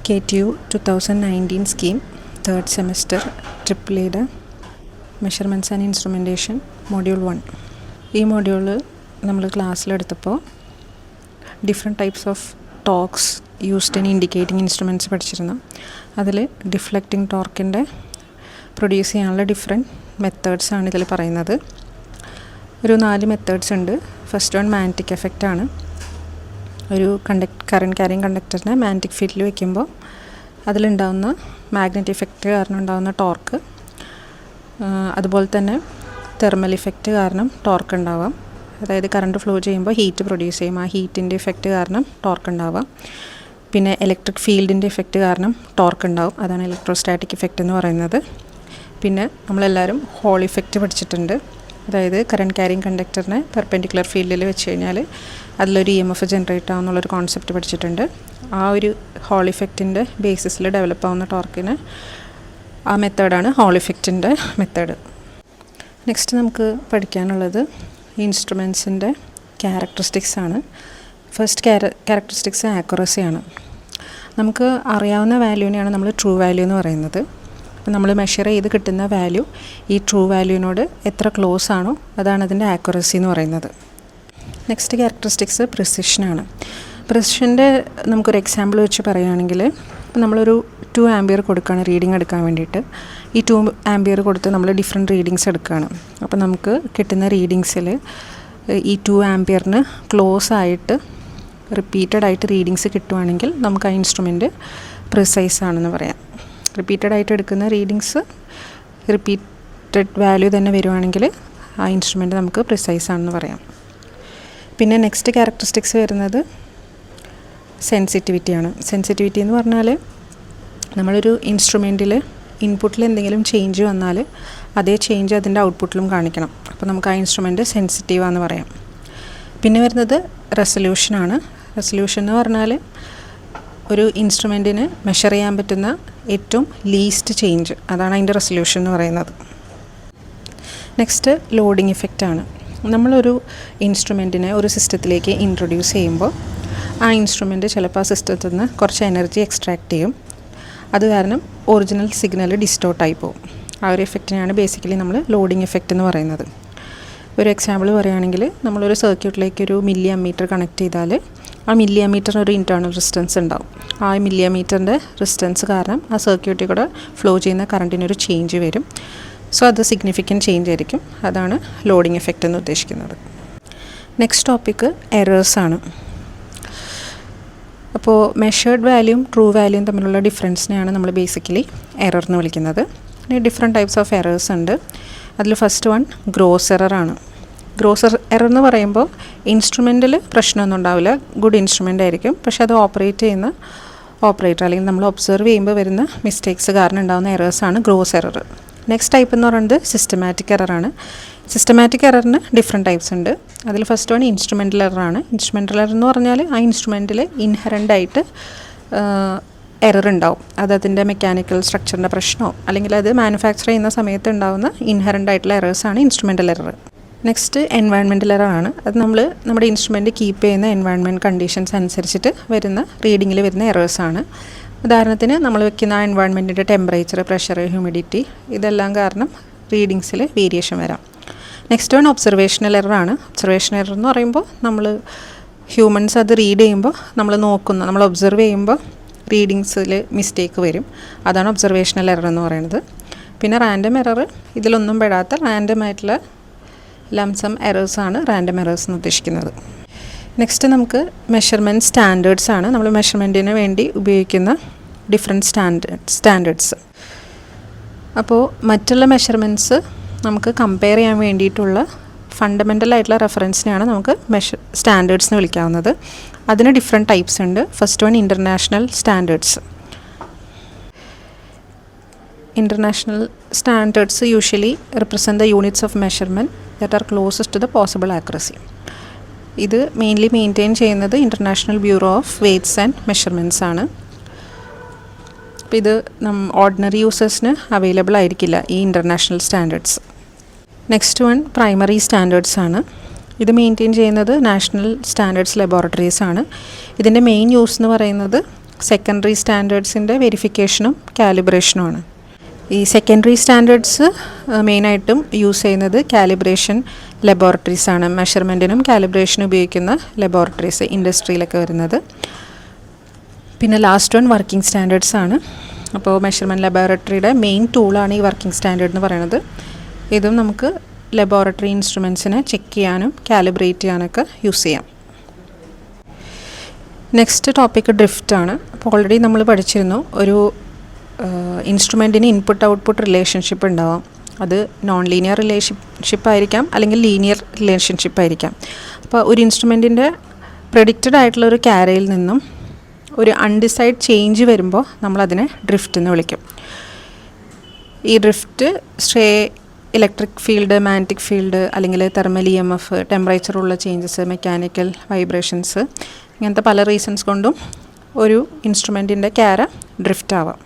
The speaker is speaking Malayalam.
KTU 2019 scheme, third semester, AAA Measurements and Instrumentation, Module 1. ഈ മോഡ്യൂള് നമ്മൾ ക്ലാസ്സിലെടുത്തപ്പോൾ different types of torques used in indicating instruments പഠിച്ചിരുന്നു. അതിൽ ഡിഫ്ലക്റ്റിംഗ് ടോർക്കിൻ്റെ പ്രൊഡ്യൂസ് ചെയ്യാനുള്ള ഡിഫറെൻറ്റ് മെത്തേഡ്സാണ് ഇതിൽ പറയുന്നത്. ഒരു 4 മെത്തേഡ്സ് ഉണ്ട്. ഫസ്റ്റ് വൺ മാഗ്നറ്റിക് എഫക്റ്റാണ്. ഒരു കറണ്ട് ക്യാരിങ് കണ്ടക്ടറിനെ മാഗ്നറ്റിക് ഫീൽഡിൽ വയ്ക്കുമ്പോൾ അതിലുണ്ടാകുന്ന മാഗ്നറ്റിക് ഇഫക്റ്റ് കാരണം ഉണ്ടാകുന്ന ടോർക്ക്, അതുപോലെ തന്നെ തെർമൽ ഇഫക്റ്റ് കാരണം ടോർക്ക് ഉണ്ടാവാം. അതായത് കറണ്ട് ഫ്ലോ ചെയ്യുമ്പോൾ ഹീറ്റ് പ്രൊഡ്യൂസ് ചെയ്യും, ആ ഹീറ്റിൻ്റെ ഇഫക്റ്റ് കാരണം ടോർക്ക് ഉണ്ടാവാം. പിന്നെ ഇലക്ട്രിക് ഫീൽഡിൻ്റെ ഇഫക്റ്റ് കാരണം ടോർക്ക് ഉണ്ടാവും, അതാണ് ഇലക്ട്രോസ്റ്റാറ്റിക് ഇഫക്റ്റ് എന്ന് പറയുന്നത്. പിന്നെ നമ്മളെല്ലാവരും ഹോൾ ഇഫക്റ്റ് പഠിച്ചിട്ടുണ്ട്. അതായത് കറണ്ട് ക്യാരിങ് കണ്ടക്ടറിനെ പെർപെൻഡിക്കുലർ ഫീൽഡിൽ വെച്ച് കഴിഞ്ഞാൽ അതിലൊരു EMF ജനറേറ്റ് ആവുന്നുള്ളൊരു കോൺസെപ്റ്റ് പഠിച്ചിട്ടുണ്ട്. ആ ഒരു ഹോൾ ഇഫക്റ്റിൻ്റെ ബേസിസിൽ ഡെവലപ്പ് ആവുന്ന ടോർക്കിന് ആ മെത്തേഡാണ് ഹോൾ ഇഫക്റ്റിൻ്റെ മെത്തേഡ്. നെക്സ്റ്റ് നമുക്ക് പഠിക്കാനുള്ളത് ഇൻസ്ട്രുമെൻസിൻ്റെ ക്യാരക്ടറിസ്റ്റിക്സ് ആണ്. ഫസ്റ്റ് ക്യാരക്ടറിസ്റ്റിക്സ് ആക്യുറസിയാണ്. നമുക്ക് അറിയാവുന്ന വാല്യൂവിനെയാണ് നമ്മൾ ട്രൂ വാല്യൂ എന്ന് പറയുന്നത്. അപ്പോൾ നമ്മൾ മെഷർ ചെയ്ത് കിട്ടുന്ന വാല്യൂ ഈ ട്രൂ വാല്യൂവിനോട് എത്ര ക്ലോസ് ആണോ അതാണ് അതിൻ്റെ ആക്യുറസി എന്ന് പറയുന്നത്. Next characteristics പ്രിസിഷനാണ്. പ്രിസിഷൻ്റെ നമുക്കൊരു എക്സാമ്പിൾ വെച്ച് പറയുകയാണെങ്കിൽ, ഇപ്പോൾ നമ്മളൊരു 2 ആംപിയർ കൊടുക്കുകയാണ് റീഡിങ് എടുക്കാൻ വേണ്ടിയിട്ട്. ഈ 2 ആംപിയർ കൊടുത്ത് നമ്മൾ ഡിഫറെൻറ്റ് റീഡിങ്സ് എടുക്കുകയാണ്. അപ്പോൾ നമുക്ക് കിട്ടുന്ന റീഡിങ്സിൽ ഈ 2 ആംപിയറിന് ക്ലോസ് ആയിട്ട് റിപ്പീറ്റഡ് ആയിട്ട് റീഡിങ്സ് കിട്ടുവാണെങ്കിൽ നമുക്ക് ആ ഇൻസ്ട്രുമെൻറ്റ് പ്രിസൈസ് ആണെന്ന് പറയാം. റിപ്പീറ്റഡ് ആയിട്ട് എടുക്കുന്ന റീഡിങ്സ് റിപ്പീറ്റഡ് വാല്യൂ തന്നെ വരുവാണെങ്കിൽ ആ ഇൻസ്ട്രുമെൻറ്റ് നമുക്ക് പ്രിസൈസ് ആണെന്ന് പറയാം. പിന്നെ നെക്സ്റ്റ് ക്യാരക്ടറിസ്റ്റിക്സ് വരുന്നത് സെൻസിറ്റിവിറ്റിയാണ്. സെൻസിറ്റിവിറ്റി എന്ന് പറഞ്ഞാൽ നമ്മളൊരു ഇൻസ്ട്രുമെൻറ്റിൽ ഇൻപുട്ടിൽ എന്തെങ്കിലും ചേഞ്ച് വന്നാൽ അതേ ചേഞ്ച് അതിൻ്റെ ഔട്ട്പുട്ടിലും കാണിക്കണം. അപ്പോൾ നമുക്ക് ആ ഇൻസ്ട്രുമെൻറ്റ് സെൻസിറ്റീവാണെന്ന് പറയാം. പിന്നെ വരുന്നത് റെസൊല്യൂഷനാണ്. റെസൊല്യൂഷൻ എന്ന് പറഞ്ഞാൽ ഒരു ഇൻസ്ട്രുമെൻറ്റിന് മെഷർ ചെയ്യാൻ പറ്റുന്ന ഏറ്റവും ലീസ്റ്റ് ചേഞ്ച്, അതാണ് അതിൻ്റെ റെസൊല്യൂഷൻ എന്ന് പറയുന്നത്. നെക്സ്റ്റ് ലോഡിങ് ഇഫക്റ്റാണ്. നമ്മളൊരു ഇൻസ്ട്രുമെൻറ്റിനെ ഒരു സിസ്റ്റത്തിലേക്ക് ഇൻട്രൊഡ്യൂസ് ചെയ്യുമ്പോൾ ആ ഇൻസ്ട്രുമെൻറ്റ് ചിലപ്പോൾ ആ സിസ്റ്റത്തിൽ നിന്ന് കുറച്ച് എനർജി എക്സ്ട്രാക്ട് ചെയ്യും. അത് കാരണം ഒറിജിനൽ സിഗ്നൽ ഡിസ്റ്റോർട്ടായി പോകും. ആ ഒരു എഫക്റ്റിനെയാണ് ബേസിക്കലി നമ്മൾ ലോഡിങ് എഫക്റ്റ് എന്ന് പറയുന്നത്. ഒരു എക്സാമ്പിൾ പറയുകയാണെങ്കിൽ, നമ്മളൊരു സർക്യൂട്ടിലേക്ക് ഒരു മില്ലി അമ്മീറ്റർ കണക്ട് ചെയ്താൽ ആ മില്ലി അമ്മീറ്ററിന് ഒരു ഇൻറ്റേർണൽ റെസിസ്റ്റൻസ് ഉണ്ടാവും. ആ മില്ലി അമ്മീറ്ററിൻ്റെ റെസിസ്റ്റൻസ് കാരണം ആ സർക്യൂട്ടിൽ കൂടെ ഫ്ലോ ചെയ്യുന്ന കറണ്ടിനൊരു ചേഞ്ച് വരും. സോ അത് സിഗ്നിഫിക്കൻറ്റ് ചേഞ്ച് ആയിരിക്കും. അതാണ് ലോഡിങ് എഫക്റ്റ് എന്ന് ഉദ്ദേശിക്കുന്നത്. നെക്സ്റ്റ് ടോപ്പിക്ക് എറേഴ്സാണ്. അപ്പോൾ മെഷേർഡ് വാല്യൂയും ട്രൂ വാല്യൂയും തമ്മിലുള്ള ഡിഫറൻസിനെയാണ് നമ്മൾ ബേസിക്കലി എറർ എന്ന് വിളിക്കുന്നത്. പിന്നെ ഡിഫറെൻറ്റ് ടൈപ്സ് ഓഫ് എറേഴ്സ് ഉണ്ട്. അതിൽ ഫസ്റ്റ് വൺ ഗ്രോസ് എററാണ്. ഗ്രോസ് എറർ എന്ന് പറയുമ്പോൾ ഇൻസ്ട്രുമെൻറ്റിൽ പ്രശ്നമൊന്നും ഉണ്ടാവില്ല, ഗുഡ് ഇൻസ്ട്രുമെൻ്റ് ആയിരിക്കും. പക്ഷേ അത് ഓപ്പറേറ്റ് ചെയ്യുന്ന ഓപ്പറേറ്റർ അല്ലെങ്കിൽ നമ്മൾ ഒബ്സർവ് ചെയ്യുമ്പോൾ വരുന്ന മിസ്റ്റേക്സ് കാരണം ഉണ്ടാകുന്ന എറേഴ്സാണ് ഗ്രോസ് എറർ. നെക്സ്റ്റ് ടൈപ്പ് എന്ന് പറയുന്നത് സിസ്റ്റമാറ്റിക് എററാണ്. സിസ്റ്റമാറ്റിക് എററിന് ഡിഫറെൻറ്റ് ടൈപ്സ് ഉണ്ട്. അതിൽ ഫസ്റ്റ് വൺ ഇൻസ്ട്രുമെൻ്റൽ എററാണ്. ഇൻസ്ട്രുമെൻ്റൽ എറർ എന്ന് പറഞ്ഞാൽ ആ ഇൻസ്ട്രുമെൻറ്റിൽ ഇൻഹെറൻ്റ് ആയിട്ട് എറർ ഉണ്ടാവും. അതിൻ്റെ മെക്കാനിക്കൽ സ്ട്രക്ചറിൻ്റെ പ്രശ്നമോ അല്ലെങ്കിൽ അത് മാനുഫാക്ചർ ചെയ്യുന്ന സമയത്ത് ഉണ്ടാകുന്ന ഇൻഹെറൻ്റ് ആയിട്ടുള്ള എറേഴ്സാണ് ഇൻസ്ട്രുമെൻ്റൽ എറർ. നെക്സ്റ്റ് എൻവയൺമെൻറ്റൽ എററാണ്. അത് നമ്മുടെ ഇൻസ്ട്രുമെൻറ്റ് കീപ്പ് ചെയ്യുന്ന എൻവയൺമെൻറ്റ് കണ്ടീഷൻസ് അനുസരിച്ചിട്ട് വരുന്ന റീഡിങ്ങിൽ വരുന്ന എറേഴ്സാണ്. ഉദാഹരണത്തിന് നമ്മൾ വെക്കുന്ന ആ എൻവയൺമെൻറ്റിൻ്റെ ടെമ്പറേച്ചർ, പ്രഷർ, ഹ്യൂമിഡിറ്റി ഇതെല്ലാം കാരണം റീഡിങ്സിൽ വേരിയേഷൻ വരാം. നെക്സ്റ്റ് വൺ ഒബ്സർവേഷണൽ എററാണ്. ഒബ്സർവേഷണൽ എറർ എന്ന് പറയുമ്പോൾ നമ്മൾ ഹ്യൂമൻസ് അത് റീഡ് ചെയ്യുമ്പോൾ നമ്മൾ ഒബ്സർവ് ചെയ്യുമ്പോൾ റീഡിങ്സിൽ മിസ്റ്റേക്ക് വരും. അതാണ് ഒബ്സർവേഷണൽ എറർ എന്ന് പറയുന്നത്. പിന്നെ റാൻഡം എറർ ഇതിലൊന്നും പെടാത്ത റാൻഡം ആയിട്ടുള്ള ലംസം എറേഴ്സാണ് റാൻഡം എറേഴ്സ് എന്ന് ഉദ്ദേശിക്കുന്നത്. നെക്സ്റ്റ് നമുക്ക് മെഷർമെൻറ്റ് സ്റ്റാൻഡേർഡ്സ് ആണ്. നമ്മൾ മെഷർമെൻറ്റിന് വേണ്ടി ഉപയോഗിക്കുന്ന ഡിഫറെൻറ്റ് സ്റ്റാൻഡേർഡ്സ്. അപ്പോൾ മറ്റുള്ള മെഷർമെൻറ്റ്സ് നമുക്ക് കമ്പയർ ചെയ്യാൻ വേണ്ടിയിട്ടുള്ള ഫണ്ടമെൻ്റൽ ആയിട്ടുള്ള റെഫറൻസിനെയാണ് നമുക്ക് സ്റ്റാൻഡേർഡ്സ് എന്ന് വിളിക്കാവുന്നത്. അതിന് ഡിഫറെൻറ്റ് ടൈപ്സ് ഉണ്ട്. First one international standards. International standards usually represent the units of measurement that are closest to the possible accuracy. ഇത് മെയിൻലി മെയിൻറ്റെയിൻ ചെയ്യുന്നത് international bureau of weights and measurements ആണ്. അപ്പോൾ ഇത് ഓർഡിനറി യൂസേഴ്സിന് അവൈലബിൾ ആയിരിക്കില്ല ഈ international standards. Next one primary standards ആണ്. ഇത് മെയിൻറ്റെയിൻ ചെയ്യുന്നത് നാഷണൽ സ്റ്റാൻഡേർഡ്സ് ലബോറട്ടറീസ് ആണ്. ഇതിൻ്റെ മെയിൻ യൂസ് എന്ന് പറയുന്നത് സെക്കൻഡറി സ്റ്റാൻഡേർഡ്സിൻ്റെ വെരിഫിക്കേഷനും കാലിബ്രേഷനുമാണ്. ഈ സെക്കൻഡറി സ്റ്റാൻഡേർഡ്സ് മെയിനായിട്ടും യൂസ് ചെയ്യുന്നത് കാലിബ്രേഷൻ ലബോറട്ടറീസാണ്. മെഷർമെൻറ്റിനും കാലിബ്രേഷനും ഉപയോഗിക്കുന്ന ലബോറട്ടറീസ് ഇൻഡസ്ട്രിയിലൊക്കെ വരുന്നത്. പിന്നെ ലാസ്റ്റ് വൺ വർക്കിംഗ് സ്റ്റാൻഡേർഡ്സ് ആണ്. അപ്പോൾ മെഷർമെൻറ്റ് ലബോറട്ടറിയുടെ മെയിൻ ടൂളാണ് ഈ വർക്കിംഗ് സ്റ്റാൻഡേർഡ് എന്ന് പറയുന്നത്. ഇതും നമുക്ക് ലബോറട്ടറി ഇൻസ്ട്രുമെൻസിനെ ചെക്ക് ചെയ്യാനും കാലിബ്രേറ്റ് ചെയ്യാനൊക്കെ യൂസ് ചെയ്യാം. നെക്സ്റ്റ് ടോപ്പിക്ക് ഡ്രിഫ്റ്റാണ്. അപ്പോൾ ഓൾറെഡി നമ്മൾ പഠിച്ചിരുന്നു, ഒരു ഇൻസ്ട്രുമെൻറ്റിന് ഇൻപുട്ട് ഔട്ട്പുട്ട് റിലേഷൻഷിപ്പ് ഉണ്ടാവാം. അത് നോൺ ലീനിയർ റിലേഷൻഷിപ്പ് ആയിരിക്കാം, അല്ലെങ്കിൽ ലീനിയർ റിലേഷൻഷിപ്പ് ആയിരിക്കാം. അപ്പോൾ ഒരു ഇൻസ്ട്രുമെൻറ്റിൻ്റെ പ്രെഡിക്റ്റഡ് ആയിട്ടുള്ള ഒരു ക്യാരയിൽ നിന്നും ഒരു അൺഡിസൈഡ് ചേഞ്ച് വരുമ്പോൾ നമ്മളതിനെ ഡ്രിഫ്റ്റ് എന്ന് വിളിക്കും. ഈ drift electric field, magnetic field, അല്ലെങ്കിൽ തെർമൽ EMF, ടെമ്പറേച്ചറുള്ള ചേഞ്ചസ്, മെക്കാനിക്കൽ വൈബ്രേഷൻസ്, ഇങ്ങനത്തെ പല റീസൺസ് കൊണ്ടും ഒരു ഇൻസ്ട്രുമെൻറ്റിൻ്റെ ക്യാര ഡ്രിഫ്റ്റ് ആവാം.